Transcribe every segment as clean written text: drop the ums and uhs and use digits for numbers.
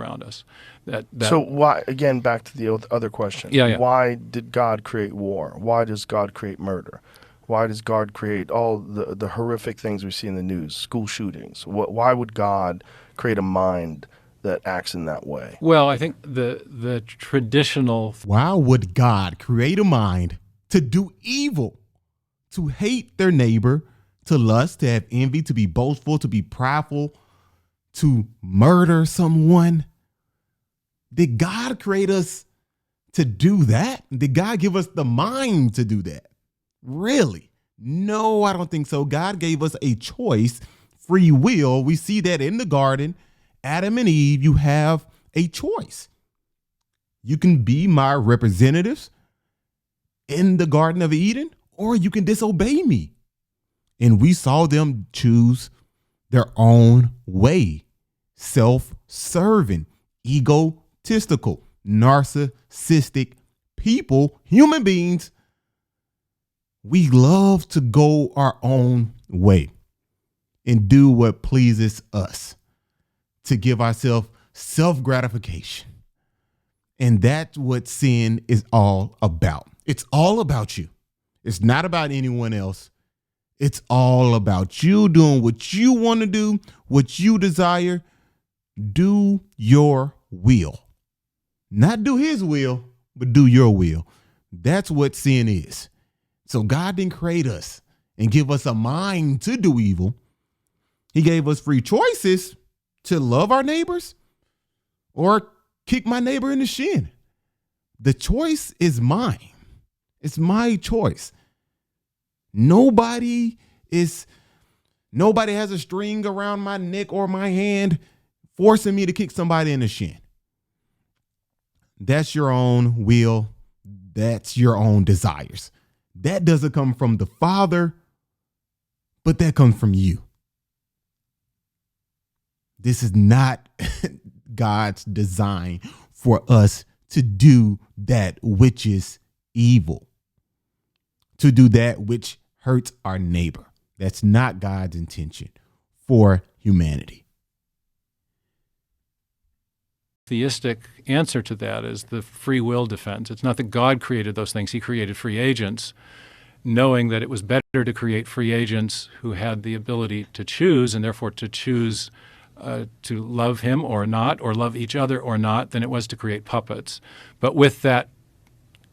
around us. So why, again, back to the other question. Yeah. Why did God create war? Why does God create murder? Why does God create all the horrific things we see in the news, school shootings? Why would God create a mind that acts in that way? Well, I think the traditional... Why would God create a mind to do evil, to hate their neighbor, to lust, to have envy, to be boastful, to be prideful, to murder someone? Did God create us to do that? Did God give us the mind to do that? Really? No, I don't think so. God gave us a choice, free will. We see that in the garden. Adam and Eve, you have a choice. You can be my representatives in the Garden of Eden, or you can disobey me. And we saw them choose their own way. Self-serving, egotistical, narcissistic people, human beings. We love to go our own way and do what pleases us, to give ourselves self-gratification. And that's what sin is all about. It's all about you. It's not about anyone else. It's all about you doing what you want to do, what you desire. Do your will. Not do his will, but do your will. That's what sin is. So God didn't create us and give us a mind to do evil. He gave us free choices to love our neighbors or kick my neighbor in the shin. The choice is mine. It's my choice. Nobody has a string around my neck or my hand forcing me to kick somebody in the shin. That's your own will. That's your own desires. That doesn't come from the Father, but that comes from you. This is not God's design for us to do that which is evil, to do that which hurts our neighbor. That's not God's intention for humanity. Theistic answer to that is the free will defense. It's not that God created those things. He created free agents, knowing that it was better to create free agents who had the ability to choose, and therefore to choose to love him or not, or love each other or not, than it was to create puppets. But with that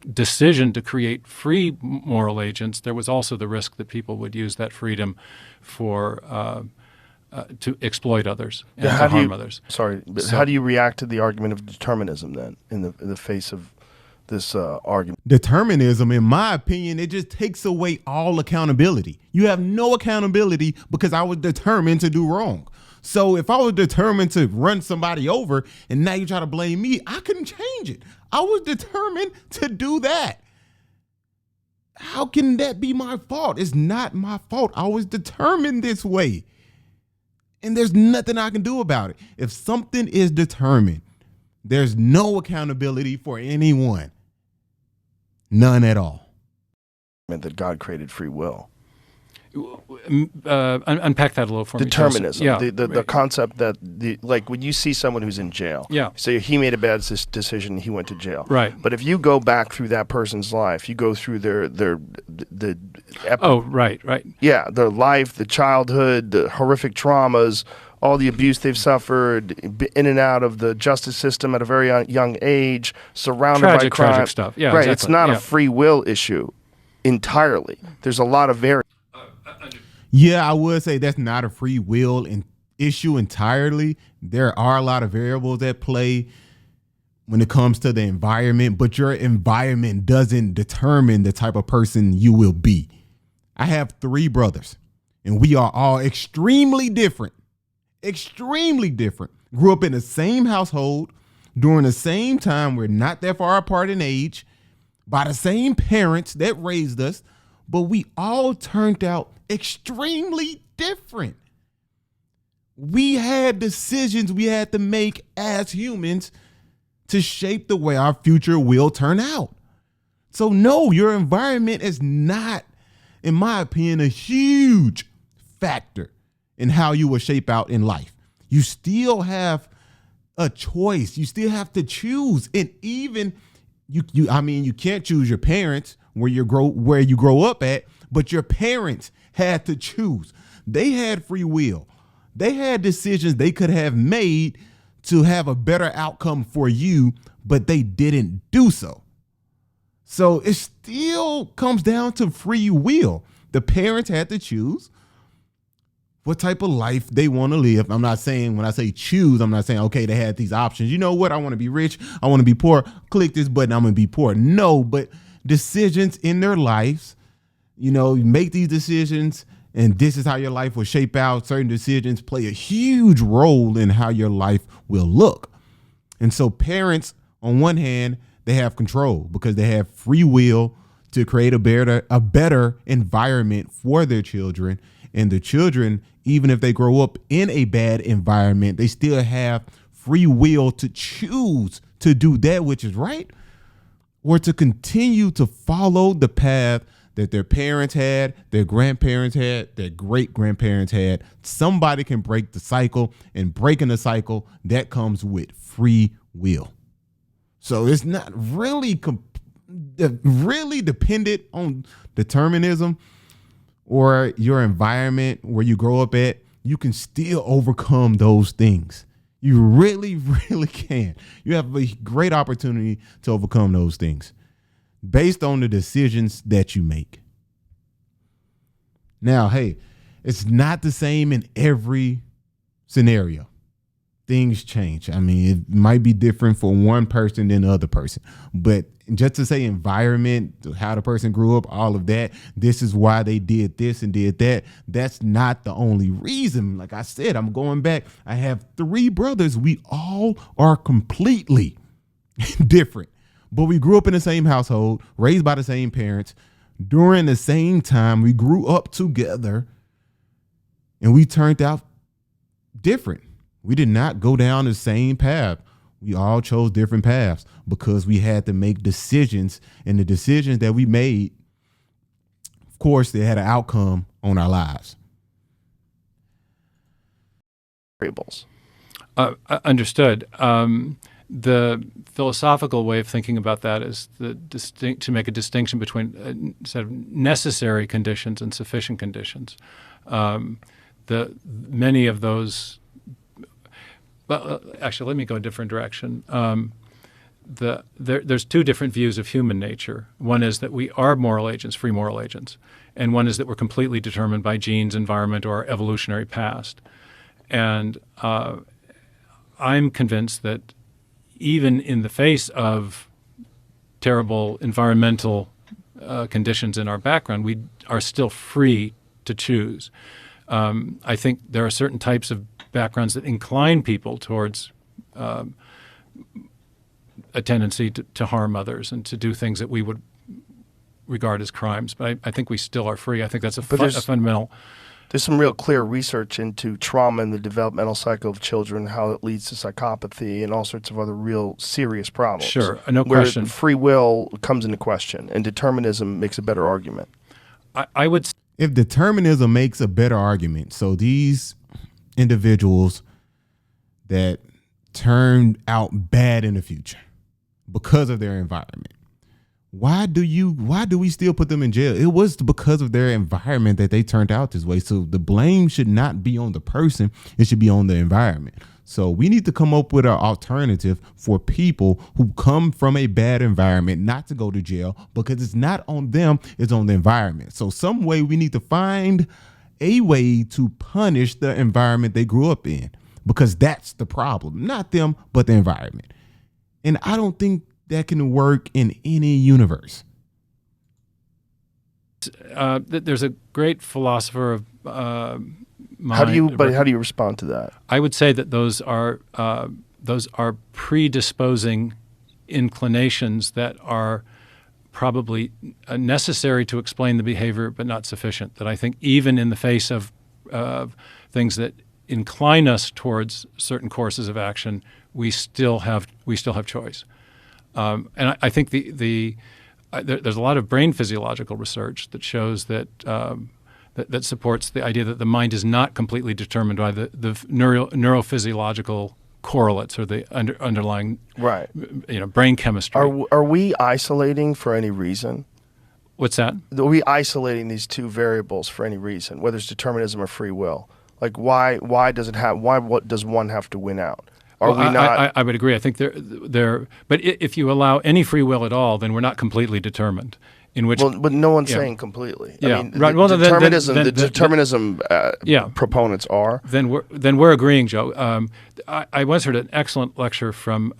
decision to create free moral agents, there was also the risk that people would use that freedom for to exploit others and to harm others. Sorry, but how do you react to the argument of determinism then in the face of this argument? Determinism, in my opinion, it just takes away all accountability. You have no accountability because I was determined to do wrong. So if I was determined to run somebody over and now you try to blame me, I couldn't change it. I was determined to do that. How can that be my fault? It's not my fault. I was determined this way. And there's nothing I can do about it. If something is determined, there's no accountability for anyone. None at all. That God created free will. Unpack that a little for me. Determinism. Yeah, the concept that like when you see someone who's in jail, say he made a bad decision, he went to jail. Right. But if you go back through that person's life, you go through their their life, the childhood, the horrific traumas, all the abuse they've suffered, in and out of the justice system at a very young age, surrounded by crime. Tragic stuff. Yeah, right. Exactly. It's not a free will issue entirely. There's a lot of variables. Yeah, I would say that's not a free will issue entirely. There are a lot of variables at play when it comes to the environment, but your environment doesn't determine the type of person you will be. I have 3 brothers, and we are all extremely different. Extremely different. Grew up in the same household during the same time. We're not that far apart in age, by the same parents that raised us, but we all turned out extremely different. We had decisions we had to make as humans to shape the way our future will turn out. So no, your environment is not, in my opinion, a huge factor in how you will shape out in life. You still have a choice. You still have to choose. And even you can't choose your parents where you grow up at, but your parents had to choose. They had free will. They had decisions they could have made to have a better outcome for you, but they didn't do so. So it still comes down to free will. The parents had to choose what type of life they want to live. I'm not saying, when I say choose, I'm not saying, okay, they had these options. You know what? I want to be rich. I want to be poor. Click this button. I'm going to be poor. No, but decisions in their lives, you make these decisions, and this is how your life will shape out. Certain decisions play a huge role in how your life will look. And so parents, on one hand, they have control because they have free will to create a better environment for their children. And the children, even if they grow up in a bad environment, they still have free will to choose to do that which is right, or to continue to follow the path that their parents had, their grandparents had, their great-grandparents had. Somebody can break the cycle, and breaking the cycle, that comes with free will. So it's not really dependent on determinism or your environment where you grow up at. You can still overcome those things. You really, really can. You have a great opportunity to overcome those things based on the decisions that you make. Now, hey, it's not the same in every scenario. Things change. I mean, it might be different for one person than the other person, but just to say environment, how the person grew up, all of that, this is why they did this and did that. That's not the only reason. Like I said, I'm going back. I have 3 brothers. We all are completely different, but we grew up in the same household, raised by the same parents. During the same time, we grew up together, and we turned out different. We did not go down the same path. We all chose different paths because we had to make decisions, and the decisions that we made, of course, they had an outcome on our lives. Variables. Understood. The philosophical way of thinking about that is to make a distinction between sort of necessary conditions and sufficient conditions. Many of those. Well, actually, let me go a different direction. There's 2 different views of human nature. One is that we are moral agents, free moral agents, and one is that we're completely determined by genes, environment, or our evolutionary past. And I'm convinced that even in the face of terrible environmental conditions in our background, we are still free to choose. I think there are certain types of backgrounds that incline people towards a tendency to harm others and to do things that we would regard as crimes. But I think we still are free. I think that's a fundamental. There's some real clear research into trauma in the developmental cycle of children, how it leads to psychopathy and all sorts of other real serious problems. Sure, no where question. Free will comes into question, and determinism makes a better argument. I would. If determinism makes a better argument, so these individuals that turned out bad in the future because of their environment, why do we still put them in jail? It was because of their environment that they turned out this way. So the blame should not be on the person. It should be on the environment. So we need to come up with an alternative for people who come from a bad environment not to go to jail, because it's not on them, it's on the environment. So some way we need to find a way to punish the environment they grew up in, because that's the problem. Not them, but the environment. And I don't think that can work in any universe. There's a great philosopher of mind. How do you respond to that? I would say that those are predisposing inclinations that are probably necessary to explain the behavior, but not sufficient. That I think even in the face of things that incline us towards certain courses of action, we still have choice. And I think there's a lot of brain physiological research that shows that supports the idea that the mind is not completely determined by the neurophysiological correlates or the underlying Right. brain chemistry. Are we isolating for any reason? What's that? Are we isolating these two variables for any reason, whether it's determinism or free will? Like why what does one have to win out? Are Well, we not? I would agree. I think but if you allow any free will at all, then we're not completely determined. In which, But no one's yeah. saying completely. Yeah. I mean, Right. Well, then- determinism yeah. proponents are. then we're agreeing, Joe. I once heard an excellent lecture from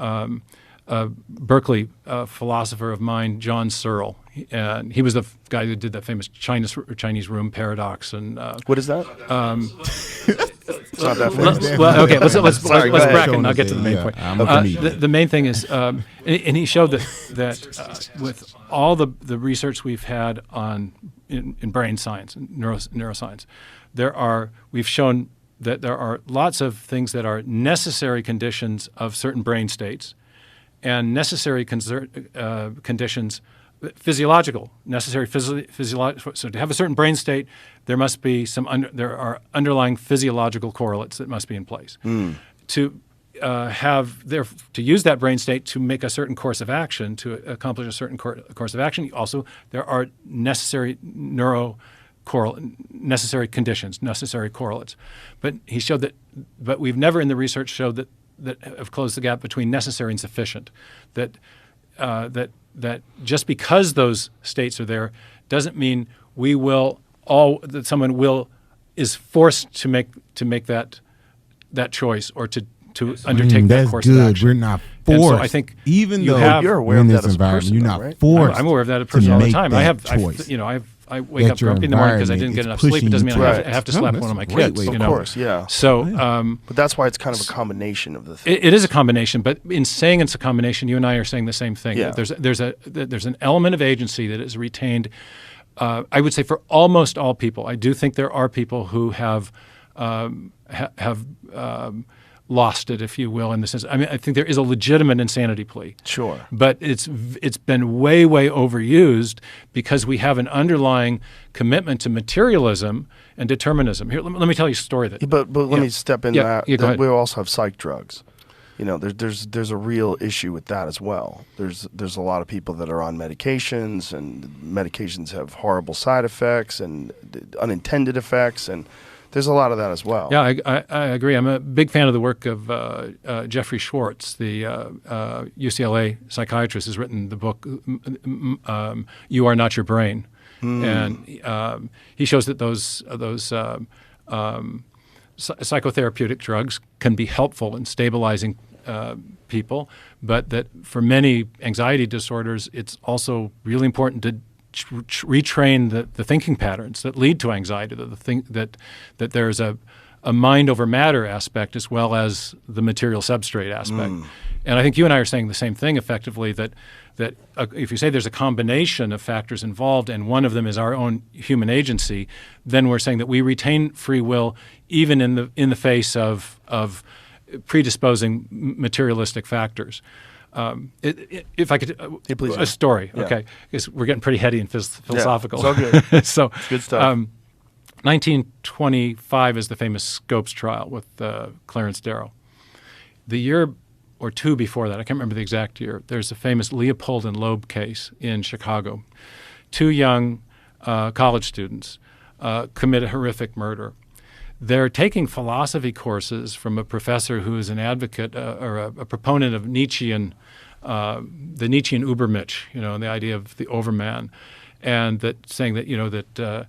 Berkeley philosopher of mind, John Searle, and he was the guy who did that famous Chinese room paradox. And What is that? It's not that famous. well, okay, let's Sorry, go ahead. bracket and I'll get to the main point. I'm a comedian. The main thing is, and he showed that with all the research we've had in brain science and neuroscience, we've shown that there are lots of things that are necessary conditions of certain brain states, and necessary conditions, physiological, necessary physiological. So to have a certain brain state, there must be there are underlying physiological correlates that must be in place. To use that brain state to make a certain course of action, to accomplish a certain course of action, also there are necessary necessary conditions, necessary correlates. But he showed but we've never in the research showed that have closed the gap between necessary and sufficient. That just because those states are there doesn't mean that someone is forced to make that choice or to undertake that course of action. We're not And forced. so I think even you though have- You're aware we're in of this that as a environment, person, you're though, not right? forced. I'm aware of that as a to person all the make time. that I choice. I wake up your grumpy in the morning because I environment didn't get is enough sleep. It pushing doesn't mean you I to- have to No, slap that's one of my a great kids. way to Of put it. course, yeah. So But that's why it's kind of a combination of the things. it is a combination. But in saying it's a combination, you and I are saying the same thing. Yeah. There's an element of agency that is retained. I would say for almost all people. I do think there are people who have lost it, if you will, in the sense. I mean, I think there is a legitimate insanity plea. Sure. But it's been way overused because we have an underlying commitment to materialism and determinism. Here, let me tell you a story that. But let me step in that. Yeah, go ahead. We also have psych drugs. There's a real issue with that as well. There's a lot of people that are on medications, and medications have horrible side effects and unintended effects, and there's a lot of that as well. Yeah, I agree. I'm a big fan of the work of Jeffrey Schwartz, the UCLA psychiatrist, has written the book "You Are Not Your Brain," and he shows that those psychotherapeutic drugs can be helpful in stabilizing people, but that for many anxiety disorders, it's also really important to retrain the thinking patterns that lead to anxiety. That there's a mind over matter aspect as well as the material substrate aspect. And I think you and I are saying the same thing effectively. That if you say there's a combination of factors involved and one of them is our own human agency, then we're saying that we retain free will even in the face of predisposing materialistic factors. If I could, please, a story, yeah. okay, because we're getting pretty heady and philosophical. Yeah, it's all good. So It's good stuff. 1925 is the famous Scopes trial with Clarence Darrow. The year or two before that, I can't remember the exact year, there's a famous Leopold and Loeb case in Chicago. Two young college students commit a horrific murder. They're taking philosophy courses from a professor who is an advocate or a proponent of Nietzschean, the Nietzschean Übermensch, the idea of the overman, and that saying that that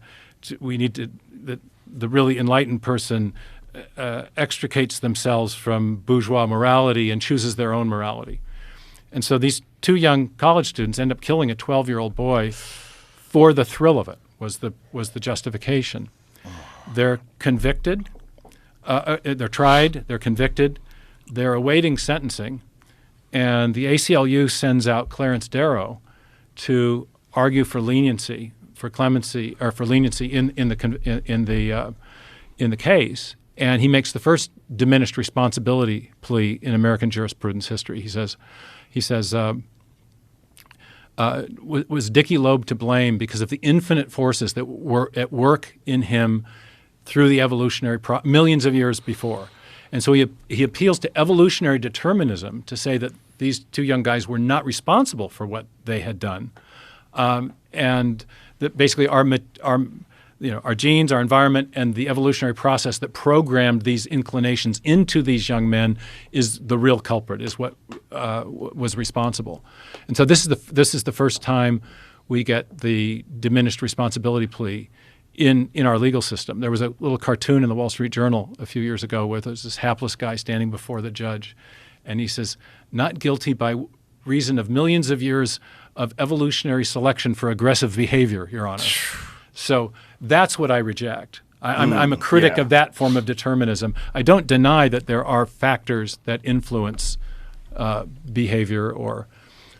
we need that the really enlightened person extricates themselves from bourgeois morality and chooses their own morality. And so these two young college students end up killing a 12-year-old boy for the thrill of it, was the justification. They're convicted, they're tried, they're convicted, they're awaiting sentencing, and the ACLU sends out Clarence Darrow to argue for leniency, for clemency, or for leniency in the case, and he makes the first diminished responsibility plea in American jurisprudence history. He says, was Dickie Loeb to blame because of the infinite forces that were at work in him through the evolutionary millions of years before, And so he appeals to evolutionary determinism to say that these two young guys were not responsible for what they had done, and that basically our genes, our environment, and the evolutionary process that programmed these inclinations into these young men is the real culprit, is what was responsible. And so this is the first time we get the diminished responsibility plea in our legal system. There was a little cartoon in the Wall Street Journal a few years ago where there's this hapless guy standing before the judge, and he says, "Not guilty by reason of millions of years of evolutionary selection for aggressive behavior, Your Honor." So that's what I reject. I'm a critic of that form of determinism. I don't deny that there are factors that influence behavior or